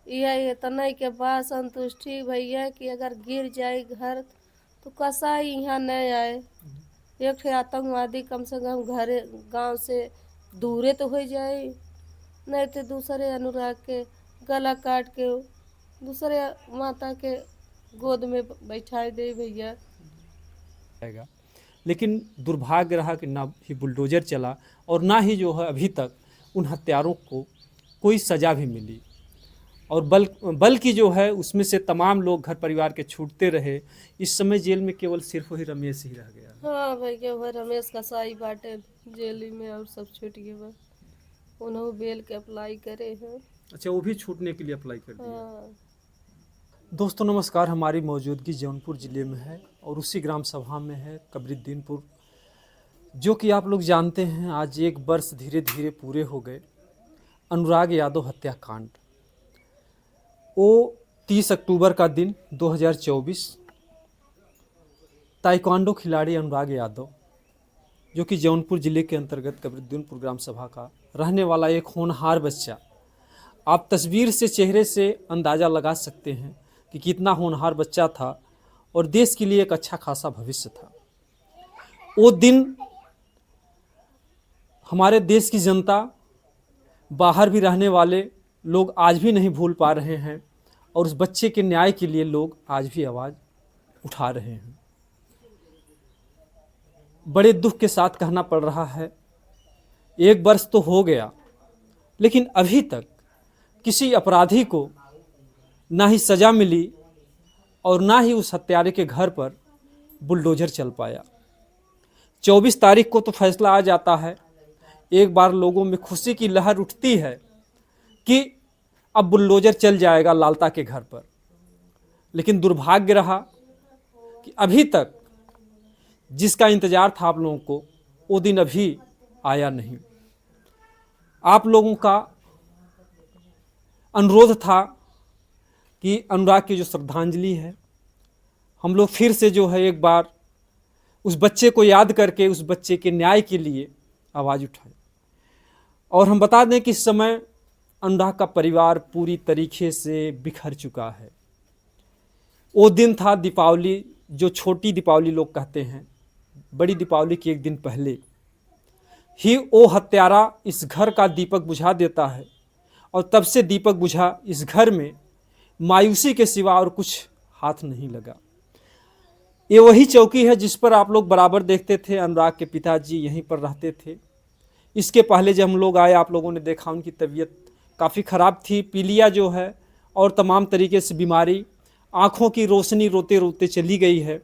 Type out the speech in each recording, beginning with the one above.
यह इतना के बाद संतुष्टि भैया कि अगर गिर जाए घर तो कसाई यहाँ नहीं आए। एक ठे आतंकवादी कम से कम घर गांव से दूरे तो हो जाए, नहीं तो दूसरे अनुराग के गला काट के दूसरे माता के गोद में बैठाए दे भैया। जाएगा। लेकिन दुर्भाग्य रहा कि ना ही बुलडोजर चला और ना ही जो है अभी तक उन हत्यारों को कोई सज़ा भी मिली, और बल्कि जो है उसमें से तमाम लोग घर परिवार के छूटते रहे। इस समय जेल में केवल सिर्फ वही रमेश ही रह गया। हाँ भैया वह रमेश कसाई बाटे जेल में और सब छूट गए बा। उन्होंने बेल के अप्लाई करे हैं। अच्छा, वो भी छूटने के लिए अप्लाई कर दिया। हाँ। दोस्तों नमस्कार, हमारी मौजूदगी जौनपुर ज़िले में है और उसी ग्राम सभा में है कबरीद्दीनपुर, जो कि आप लोग जानते हैं आज 1 वर्ष धीरे धीरे पूरे हो गए अनुराग यादव हत्याकांड। वो 30 अक्टूबर का दिन 2024 ताइक्वांडो खिलाड़ी अनुराग यादव, जो कि जौनपुर ज़िले के अंतर्गत कबरीद्दीनपुर ग्राम सभा का रहने वाला एक होनहार बच्चा, आप तस्वीर से चेहरे से अंदाज़ा लगा सकते हैं कि कितना होनहार बच्चा था और देश के लिए एक अच्छा खासा भविष्य था। वो दिन हमारे देश की जनता, बाहर भी रहने वाले लोग आज भी नहीं भूल पा रहे हैं और उस बच्चे के न्याय के लिए लोग आज भी आवाज़ उठा रहे हैं। बड़े दुख के साथ कहना पड़ रहा है, 1 वर्ष तो हो गया लेकिन अभी तक किसी अपराधी को ना ही सज़ा मिली और ना ही उस हत्यारे के घर पर बुलडोजर चल पाया। 24 तारीख को तो फैसला आ जाता है। एक बार लोगों में खुशी की लहर उठती है कि अब बुलडोजर चल जाएगा लालता के घर पर, लेकिन दुर्भाग्य रहा कि अभी तक जिसका इंतज़ार था आप लोगों को, वो दिन अभी आया नहीं। आप लोगों का अनुरोध था कि अनुराग की जो श्रद्धांजलि है, हम लोग फिर से जो है एक बार उस बच्चे को याद करके उस बच्चे के न्याय के लिए आवाज़ उठाए। और हम बता दें कि इस समय अनुराग का परिवार पूरी तरीके से बिखर चुका है। वो दिन था दीपावली, जो छोटी दीपावली लोग कहते हैं, बड़ी दीपावली के 1 दिन पहले ही वो हत्यारा इस घर का दीपक बुझा देता है और तब से दीपक बुझा इस घर में मायूसी के सिवा और कुछ हाथ नहीं लगा। ये वही चौकी है जिस पर आप लोग बराबर देखते थे अनुराग के पिताजी यहीं पर रहते थे। इसके पहले जब हम लोग आए, आप लोगों ने देखा उनकी तबीयत काफ़ी ख़राब थी, पीलिया जो है और तमाम तरीके से बीमारी, आँखों की रोशनी रोते रोते चली गई है।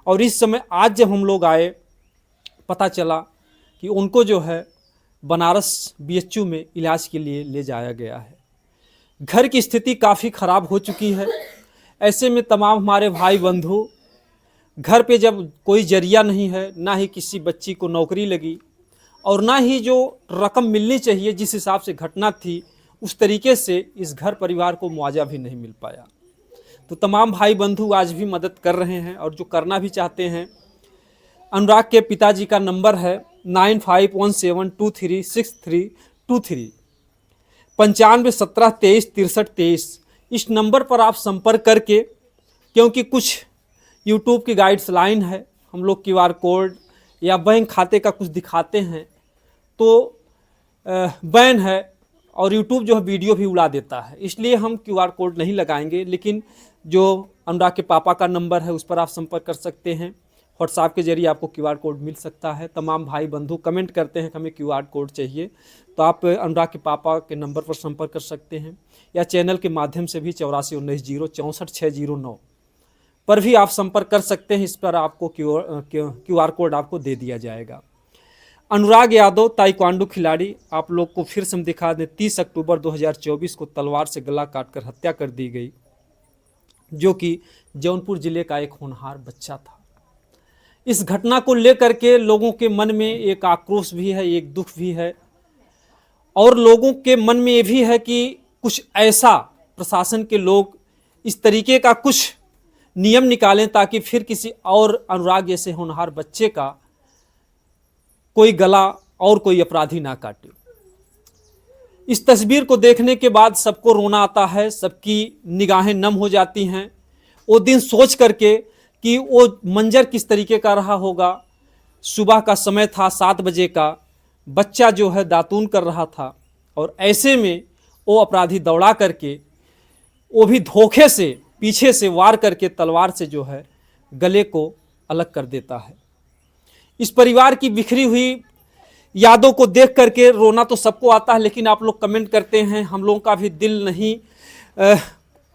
और इस समय आज जब हम लोग आए, पता चला कि उनको जो है बनारस BHU में इलाज के लिए ले जाया गया है। घर की स्थिति काफ़ी ख़राब हो चुकी है। ऐसे में तमाम हमारे भाई बंधु, घर पे जब कोई जरिया नहीं है, ना ही किसी बच्ची को नौकरी लगी और ना ही जो रकम मिलनी चाहिए जिस हिसाब से घटना थी उस तरीके से इस घर परिवार को मुआवजा भी नहीं मिल पाया। तो तमाम भाई बंधु आज भी मदद कर रहे हैं और जो करना भी चाहते हैं। अनुराग के पिताजी का नंबर है 9517236323, 9517236323। इस नंबर पर आप संपर्क करके, क्योंकि कुछ यूट्यूब की गाइड्सलाइन है, हम लोग QR कोड या बैंक खाते का कुछ दिखाते हैं तो बैन है और यूट्यूब जो है वीडियो भी उड़ा देता है, इसलिए हम QR कोड नहीं लगाएंगे। लेकिन जो अनुराग के पापा का नंबर है उस पर आप संपर्क कर सकते हैं। व्हाट्सएप के जरिए आपको QR कोड मिल सकता है। तमाम भाई बंधु कमेंट करते हैं कि हमें QR कोड चाहिए, तो आप अनुराग के पापा के नंबर पर संपर्क कर सकते हैं या चैनल के माध्यम से भी 8419064609 पर भी आप संपर्क कर सकते हैं। इस पर आपको QR कोड आपको दे दिया जाएगा। अनुराग यादव ताइक्वांडो खिलाड़ी, आप लोग को फिर से हम दिखा दें, 30 अक्टूबर 2024 को तलवार से गला काटकर हत्या कर दी गई, जो कि जौनपुर जिले का एक होनहार बच्चा था। इस घटना को लेकर के लोगों के मन में एक आक्रोश भी है, एक दुख भी है और लोगों के मन में ये भी है कि कुछ ऐसा प्रशासन के लोग इस तरीके का कुछ नियम निकालें ताकि फिर किसी और अनुराग जैसे होनहार बच्चे का कोई गला और कोई अपराधी ना काटे। इस तस्वीर को देखने के बाद सबको रोना आता है, सबकी निगाहें नम हो जाती हैं वो दिन सोच करके कि वो मंजर किस तरीके का रहा होगा। सुबह का समय था, 7 बजे का, बच्चा जो है दातून कर रहा था और ऐसे में वो अपराधी दौड़ा करके, वो भी धोखे से पीछे से वार करके तलवार से जो है गले को अलग कर देता है। इस परिवार की बिखरी हुई यादों को देख करके रोना तो सबको आता है, लेकिन आप लोग कमेंट करते हैं, हम लोगों का भी दिल नहीं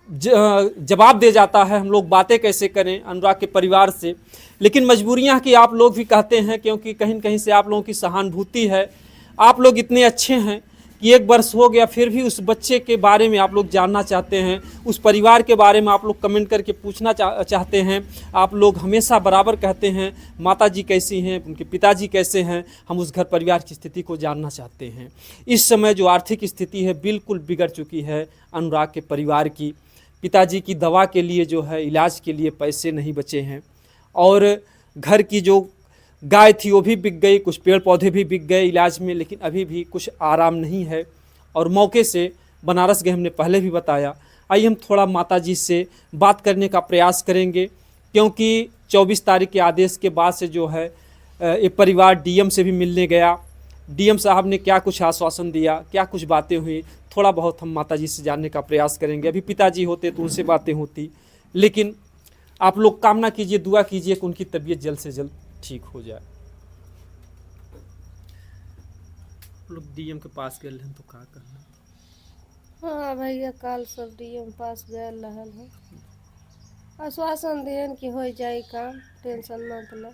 जवाब दे जाता है, हम लोग बातें कैसे करें अनुराग के परिवार से। लेकिन मजबूरियां कि आप लोग भी कहते हैं, क्योंकि कहीं न कहीं से आप लोगों की सहानुभूति है। आप लोग इतने अच्छे हैं कि 1 वर्ष हो गया फिर भी उस बच्चे के बारे में आप लोग जानना चाहते हैं, उस परिवार के बारे में आप लोग कमेंट करके पूछना चाहते हैं। आप लोग हमेशा बराबर कहते हैं माता जी कैसी हैं, उनके पिताजी कैसे हैं, हम उस घर परिवार की स्थिति को जानना चाहते हैं। इस समय जो आर्थिक स्थिति है बिल्कुल बिगड़ चुकी है अनुराग के परिवार की। पिताजी की दवा के लिए जो है, इलाज के लिए पैसे नहीं बचे हैं और घर की जो गाय थी वो भी बिक गई, कुछ पेड़ पौधे भी बिक गए इलाज में, लेकिन अभी भी कुछ आराम नहीं है। और मौके से बनारस गए, हमने पहले भी बताया। आइए हम थोड़ा माता जी से बात करने का प्रयास करेंगे, क्योंकि 24 तारीख के आदेश के बाद से जो है ये परिवार डीएम से भी मिलने गया। डीएम साहब ने क्या कुछ आश्वासन दिया, क्या कुछ बातें हुई, थोड़ा बहुत हम माता जी से जानने का प्रयास करेंगे। अभी पिताजी होते तो उनसे बातें होती, लेकिन आप लोग कामना कीजिए, दुआ कीजिए कि उनकी तबीयत जल्द से जल्द ठीक हो जाए। लोग डीएम के पास गए हैं तो क्या करना। हाँ भैया, काल सब डीएम पास गए रहल है, आश्वासन दियन कि हो जाए काम, टेंशन मत लो।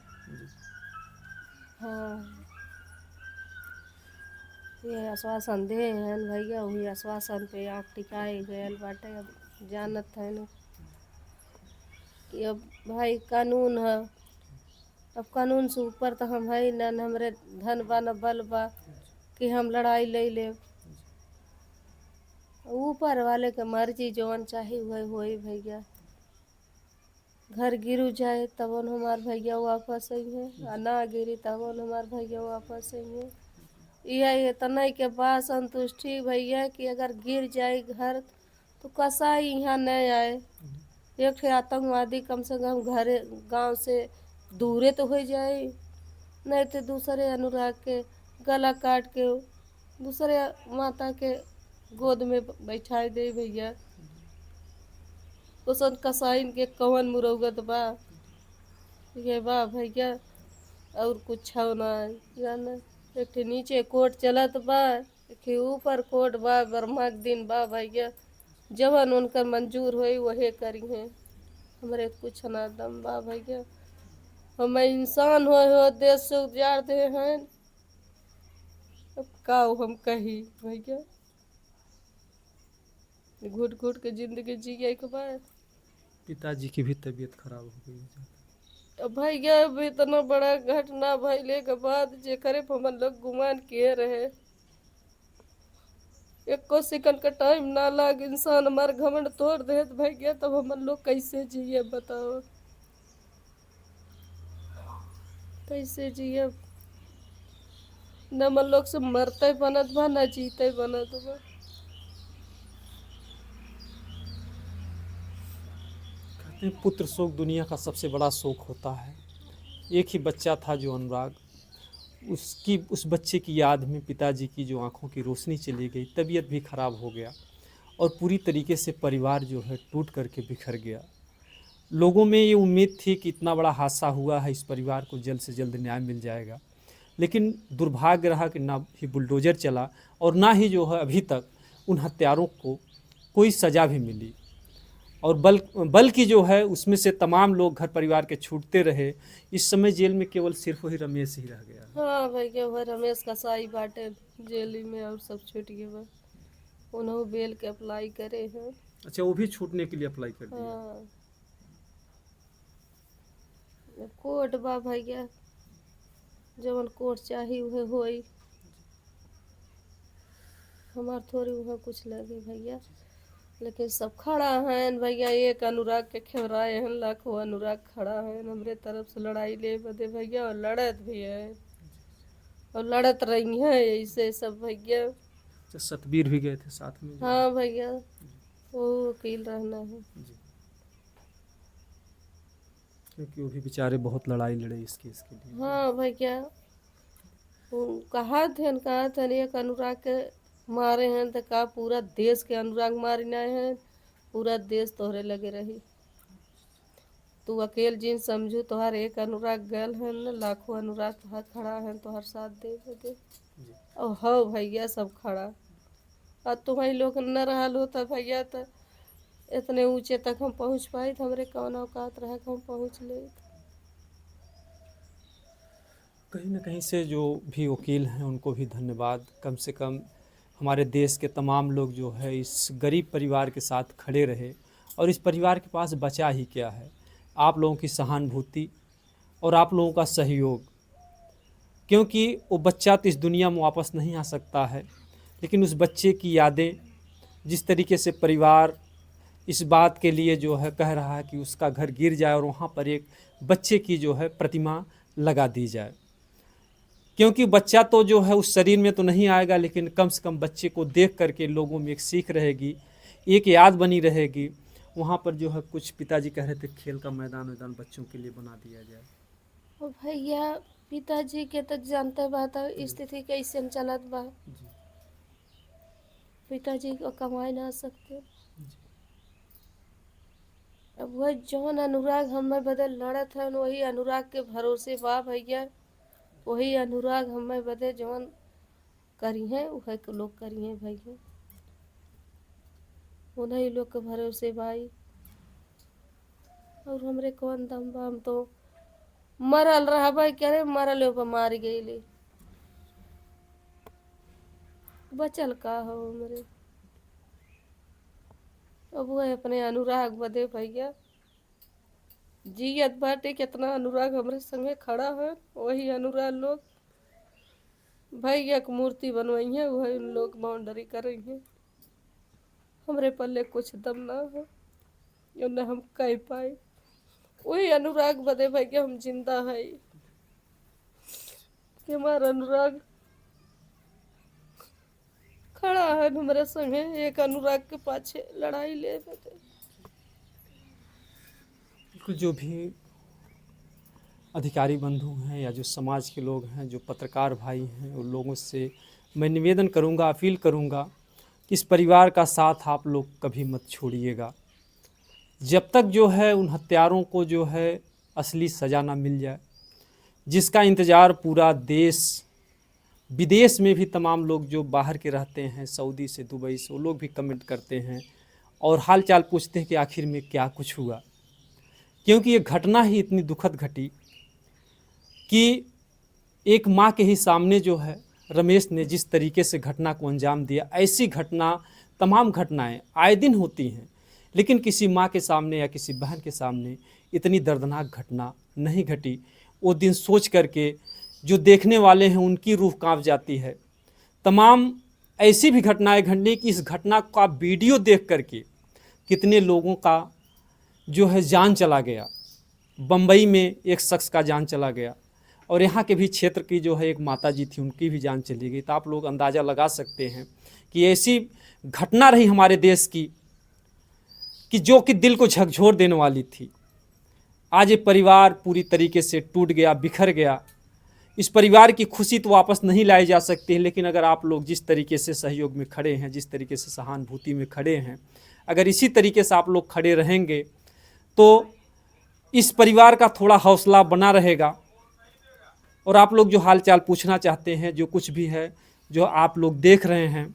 हाँ, ये आश्वासन दे हैं भैया, वही आश्वासन पे आँख टिकाए गए बाटे। अब जानत है न कि अब भाई कानून है, अब कानून से ऊपर तो हम है न हमरे धन बा न बल बा कि हम लड़ाई ले ले। ऊपर वाले के मर्जी जौन चाही वही होई भैया। घर गिरू जाए तब हमार भैया वापस आइए, ना गिरी तब हमार भैया वापस आइए। यह इतना के बाद संतुष्टि भैया कि अगर गिर जाए घर तो कसाई यहाँ नहीं आए। एक ठे आतंकवादी कम से कम घर गांव से दूरे तो हो जाए, नहीं तो दूसरे अनुराग के गला काट के दूसरे माता के गोद में बैठाए दे भैया। उसन कसाइन के कवन मुरौगत बा, ये बा भैया, और कुछ ना जाना। एक ठे नीचे कोर्ट चलत बा, एक ठे ऊपर कोर्ट बा, ब्रह्मा के दिन बा भैया। जवन उनकर मंजूर होई वही करी हैं, हमरे कुछ ना दम बा भैया। हम इंसान हो देश से उजाड़ दे हैं, अब का हम कही भैया। घुट घुट के जिंदगी जिए के बाद पिताजी की भी तबीयत खराब हो गई। अब भैया अब इतना बड़ा घटना भइले के बाद जेकरे पे हम लोग गुमान किए रहे, एको सेकंड का टाइम ना लाग इंसान हमार घमंड तोड़ दे भैया, तब हम लोग कैसे जिए बताओ, कैसे जिए। न हम लोग से मरते बनत बा न जीते बनत बा। कहते हैं पुत्र शोक दुनिया का सबसे बड़ा शोक होता है। एक ही बच्चा था जो अनुराग, उस बच्चे की याद में पिताजी की जो आंखों की रोशनी चली गई, तबीयत भी खराब हो गया और पूरी तरीके से परिवार जो है टूट करके बिखर गया। लोगों में ये उम्मीद थी कि इतना बड़ा हादसा हुआ है, इस परिवार को जल्द से जल्द न्याय मिल जाएगा, लेकिन दुर्भाग्य रहा कि ना ही बुलडोजर चला और ना ही जो है अभी तक उन हत्यारों को कोई सज़ा भी मिली। और बल्कि जो है उसमें से तमाम लोग घर परिवार के छूटते रहे। इस समय जेल में केवल सिर्फ वही रमेश ही रह गया। हाँ भैया, वह रमेश कसाई बाटे जेल में, और सब छूट गए बा। उन्होंने बेल के अप्लाई करे हैं। अच्छा, वो भी छूटने के लिए अप्लाई कर दिया। हाँ, कोर्ट बा भैया, जवन कोर्ट चाही वह होई, हमार थोड़ी वहाँ कुछ लगे भैया। लेकिन सब खड़ा हैं भैया, एक अनुराग के खेवराए हैं, लाखों अनुराग खड़ा हैं हमरे तरफ से लड़ाई ले बदे भैया, और लड़त भी है और लड़त रही हैं ऐसे सब भैया। तो सतबीर भी गए थे साथ में जो है। हाँ भैया, वो वकील रहना है। जी, क्योंकि वो भी बेचारे बहुत लड़ाई लड़े इस केस के लिए। हाँ भैया, वो कहा थे एक अनुराग के मारे हैं तो का पूरा देश के अनुराग मारना है, पूरा देश तोहरे लगे रही। तू अकेल जिन समझू तोहर एक अनुराग गल है न, लाखों अनुराग तोहर खड़ा है तोहर साथ दे दे। जी, और हो भैया सब खड़ा, और तुम्हारी लोग न रहल होता भैया तो इतने ऊंचे तक हम पहुंच पाए तो हमरे कौन औकात रहे कि हम पहुंच ले। कहीं ना कहीं से जो भी वकील हैं उनको भी धन्यवाद। कम से कम हमारे देश के तमाम लोग जो है इस गरीब परिवार के साथ खड़े रहे, और इस परिवार के पास बचा ही क्या है, आप लोगों की सहानुभूति और आप लोगों का सहयोग। क्योंकि वो बच्चा तो इस दुनिया में वापस नहीं आ सकता है, लेकिन उस बच्चे की यादें, जिस तरीके से परिवार इस बात के लिए जो है कह रहा है कि उसका घर गिर जाए और वहाँ पर एक बच्चे की जो है प्रतिमा लगा दी जाए। क्योंकि बच्चा तो जो है उस शरीर में तो नहीं आएगा, लेकिन कम से कम बच्चे को देख करके लोगों में एक सीख रहेगी, एक याद बनी रहेगी। वहाँ पर जो है कुछ पिताजी कह रहे थे खेल का मैदान बच्चों के लिए बना दिया जाए। और भैया पिताजी के तो जानते बात स्थिति कैसे चलत बा, जी, पिताजी को कमाई ना सकते। जी, अब वह जौन अनुराग हमें बदे लड़त है वही अनुराग के भरोसे बा भैया, वही अनुराग हमें बदे जौन करी है वह लोग करी है भैया, उन्हीं लोग के भरोसे बाई। और हमरे कौन दम बा, हम तो मरल रहा भाई, कह रहे मरल हो मार गई, बचल का हो हमरे। अब वो अपने अनुराग बदे भैया जियत बाटे, कितना अनुराग हमरे संगे खड़ा है, वही अनुराग लोग भैया की मूर्ति बनवाई है, वही उन लोग बाउंड्री कर रही है। हमरे पल्ले कुछ दम ना है, यो न हम कह पाए, वही अनुराग बदे भैया हम जिंदा है कि हमारा अनुराग खड़ा है हमारे संगे, एक अनुराग के पाछे लड़ाई ले बदे। बिल्कुल, जो भी अधिकारी बंधु हैं या जो समाज के लोग हैं, जो पत्रकार भाई हैं, उन लोगों से मैं निवेदन करूंगा, अपील करूंगा कि इस परिवार का साथ आप लोग कभी मत छोड़िएगा, जब तक जो है उन हत्यारों को जो है असली सज़ा ना मिल जाए, जिसका इंतज़ार पूरा देश विदेश में भी तमाम लोग जो बाहर के रहते हैं, सऊदी से, दुबई से, वो लोग भी कमेंट करते हैं और हाल चाल पूछते हैं कि आखिर में क्या कुछ हुआ। क्योंकि ये घटना ही इतनी दुखद घटी कि एक माँ के ही सामने जो है रमेश ने जिस तरीके से घटना को अंजाम दिया, ऐसी घटना तमाम घटनाएं आए दिन होती हैं, लेकिन किसी माँ के सामने या किसी बहन के सामने इतनी दर्दनाक घटना नहीं घटी। वो दिन सोच करके जो देखने वाले हैं उनकी रूह कांप जाती है। तमाम ऐसी भी घटनाएं घटनी कि इस घटना का वीडियो देख करके कितने लोगों का जो है जान चला गया। बम्बई में एक शख्स का जान चला गया, और यहाँ के भी क्षेत्र की जो है एक माता जी थी, उनकी भी जान चली गई। तो आप लोग अंदाज़ा लगा सकते हैं कि ऐसी घटना रही हमारे देश की कि जो कि दिल को झकझोर देने वाली थी। आज ये परिवार पूरी तरीके से टूट गया, बिखर गया। इस परिवार की खुशी तो वापस नहीं लाई जा सकती है, लेकिन अगर आप लोग जिस तरीके से सहयोग में खड़े हैं, जिस तरीके से सहानुभूति में खड़े हैं, अगर इसी तरीके से आप लोग खड़े रहेंगे तो इस परिवार का थोड़ा हौसला बना रहेगा। और आप लोग जो हालचाल पूछना चाहते हैं, जो कुछ भी है, जो आप लोग देख रहे हैं,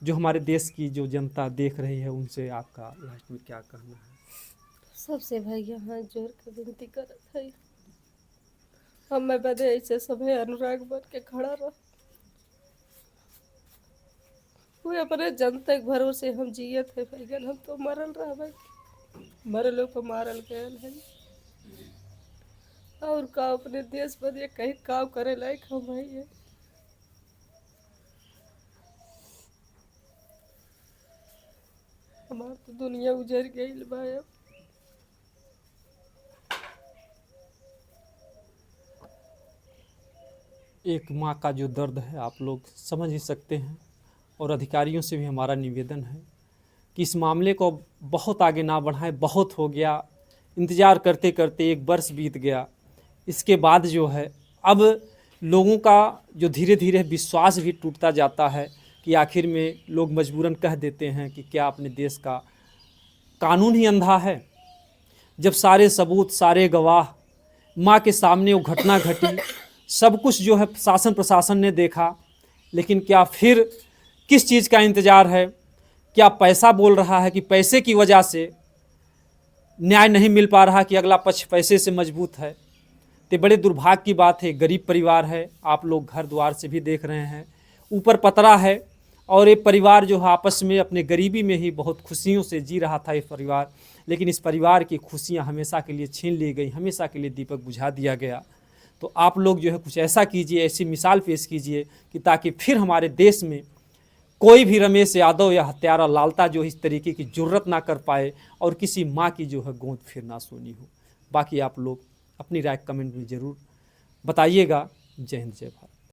जो हमारे देश की जो जनता देख रही है, उनसे आपका लास्ट में क्या कहना है? सबसे भैया हाथ जोड़ के विनती करत है, हमें बदे ऐसे सभी अनुराग बन के खड़ा रह, वो अपने जनता के भरोसे हम जियत है भैया, हम तो मरल रह भाई, मरल को मारल गए है, और का अपने देश बदे कहीं काम करे लायक हम भैया। हमार तो दुनिया उजड़ गई भाई। अब एक माँ का जो दर्द है आप लोग समझ ही सकते हैं, और अधिकारियों से भी हमारा निवेदन है कि इस मामले को बहुत आगे ना बढ़ाएं। बहुत हो गया, इंतज़ार करते करते 1 वर्ष बीत गया। इसके बाद जो है अब लोगों का जो धीरे धीरे विश्वास भी टूटता जाता है कि आखिर में लोग मजबूरन कह देते हैं कि क्या अपने देश का कानून ही अंधा है। जब सारे सबूत, सारे गवाह माँ के सामने वो घटना घटी, सब कुछ जो है शासन प्रशासन ने देखा, लेकिन क्या फिर किस चीज़ का इंतज़ार है? क्या पैसा बोल रहा है कि पैसे की वजह से न्याय नहीं मिल पा रहा, कि अगला पक्ष पैसे से मजबूत है? तो बड़े दुर्भाग्य की बात है, गरीब परिवार है, आप लोग घर द्वार से भी देख रहे हैं, ऊपर पतरा है, और ये परिवार जो है आपस में अपने गरीबी में ही बहुत खुशियों से जी रहा था ये परिवार, लेकिन इस परिवार की खुशियां हमेशा के लिए छीन ली गई, हमेशा के लिए दीपक बुझा दिया गया। तो आप लोग जो है कुछ ऐसा कीजिए, ऐसी मिसाल पेश कीजिए कि ताकि फिर हमारे देश में कोई भी रमेश यादव या हत्यारा लालता जो इस तरीके की जुर्रत ना कर पाए और किसी माँ की जो है गोद फिर ना सोनी हो। बाकी आप लोग अपनी राय कमेंट में ज़रूर बताइएगा। जय हिंद, जय भारत।